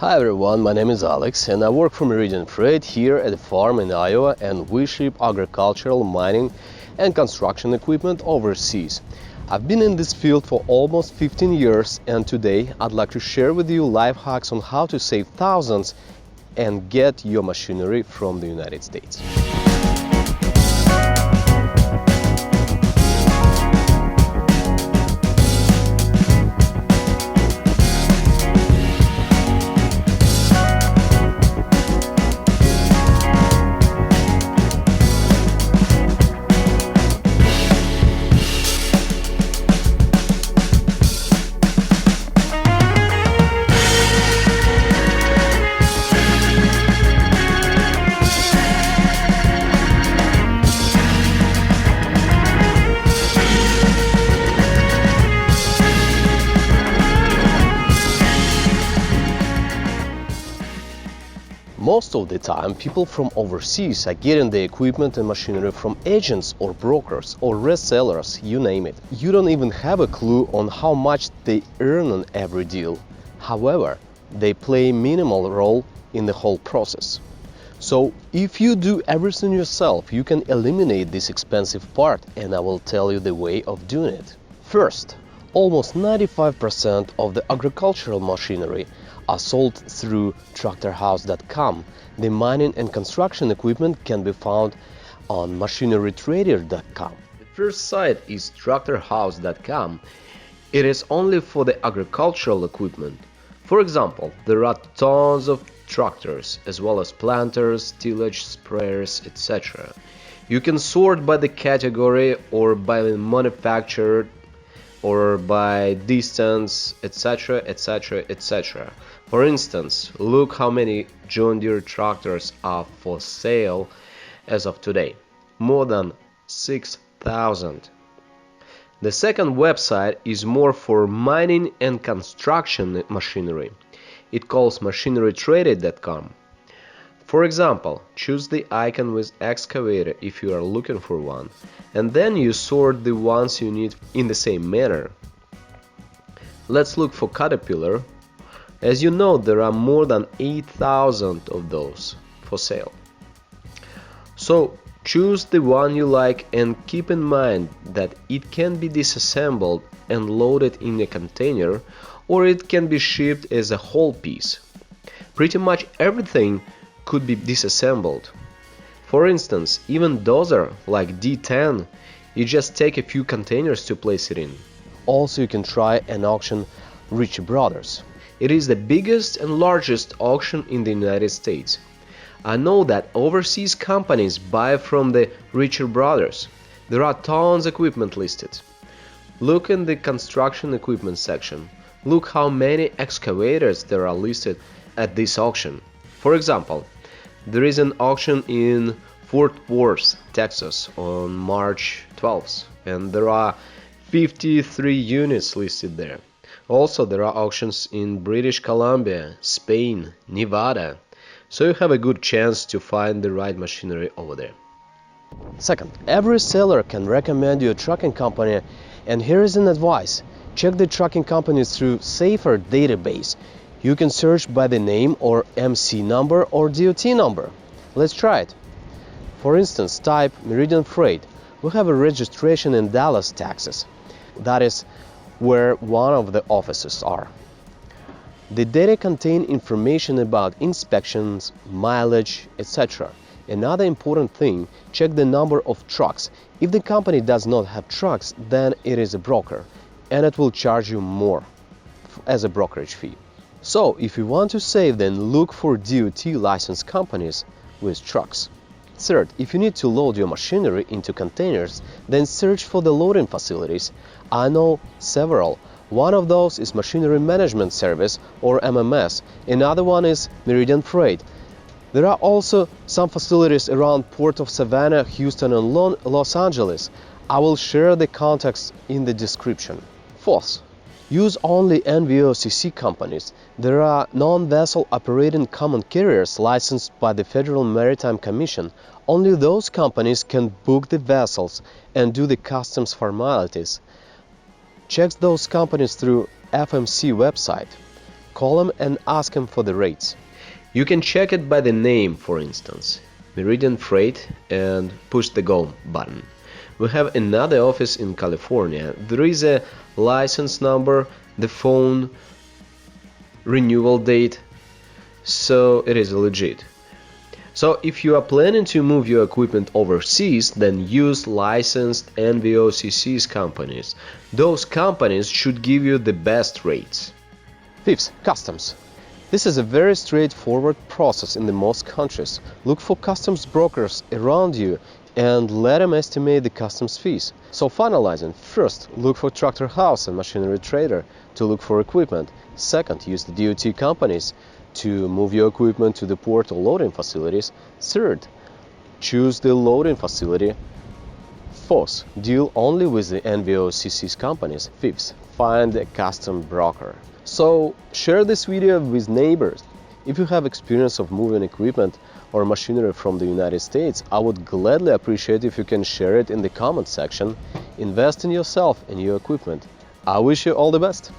Hi everyone, my name is Alex and I work for Meridian Freight here at a farm in Iowa, and we ship agricultural, mining and construction equipment overseas. I've been in this field for almost 15 years, and today I'd like to share with you life hacks on how to save thousands and get your machinery from the United States. Most of the time, people from overseas are getting the equipment and machinery from agents or brokers or resellers, you name it. You don't even have a clue on how much they earn on every deal. However, they play a minimal role in the whole process. So if you do everything yourself, you can eliminate this expensive part, and I will tell you the way of doing it. First, almost 95% of the agricultural machinery are sold through tractorhouse.com. The mining and construction equipment can be found on machinerytrader.com. The first site is tractorhouse.com. It is only for the agricultural equipment. For example, there are tons of tractors as well as planters, tillage, sprayers, etc. You can sort by the category or by the manufacturer or by distance, etc, etc, etc. For instance, look how many John Deere tractors are for sale as of today. More than 6,000. The second website is more for mining and construction machinery. It calls machinerytrader.com. For example, choose the icon with excavator if you are looking for one, and then you sort the ones you need in the same manner. Let's look for Caterpillar. As you know, there are more than 8,000 of those for sale. So choose the one you like, and keep in mind that it can be disassembled and loaded in a container, or it can be shipped as a whole piece. Pretty much everything could be disassembled. For instance, even dozer like D10, you just take a few containers to place it in. Also, you can try an auction Rich Brothers. It is the biggest and largest auction in the United States. I know that overseas companies buy from the Richer Brothers. There are tons of equipment listed. Look in the construction equipment section. Look how many excavators there are listed at this auction. For example, there is an auction in Fort Worth, Texas on March 12th, and there are 53 units listed there. Also, there are auctions in British Columbia, Spain, Nevada, so you have a good chance to find the right machinery over there. Second, every seller can recommend you a trucking company, and here is an advice. Check the trucking companies through Safer database. You can search by the name or MC number or DOT number. Let's try it. For instance, type Meridian Freight. We have a registration in Dallas, Texas. That is where one of the offices are. The data contain information about inspections, mileage, etc. Another important thing, check the number of trucks. If the company does not have trucks, then it is a broker, and it will charge you more as a brokerage fee. So, if you want to save, then look for DOT licensed companies with trucks. Third, if you need to load your machinery into containers, then search for the loading facilities. I know several. One of those is Machinery Management Service, or MMS. Another one is Meridian Freight. There are also some facilities around Port of Savannah, Houston, and Los Angeles. I will share the contacts in the description. Fourth, use only NVCC companies. There are non-vessel operating common carriers licensed by the Federal Maritime Commission. Only those companies can book the vessels and do the customs formalities. Check those companies through FMC website. Call them and ask them for the rates. You can check it by the name, for instance, Meridian Freight, and push the Go button. We have another office in California. There is a license number, the phone, renewal date, so it is legit. So if you are planning to move your equipment overseas, then use licensed NVCC companies. Those companies should give you the best rates. Fifth, customs. This is a very straightforward process in the most countries. Look for customs brokers around you and let them estimate the customs fees. So finalizing, first, look for tractor house and machinery trader to look for equipment. Second, use the DOT companies to move your equipment to the port or loading facilities. Third, choose the loading facility. Fourth, deal only with the NVCC companies. Fifth, find a custom broker. So share this video with neighbors. If you have experience of moving equipment or machinery from the United States, I would gladly appreciate if you can share it in the comment section. Invest in yourself and your equipment. I wish you all the best.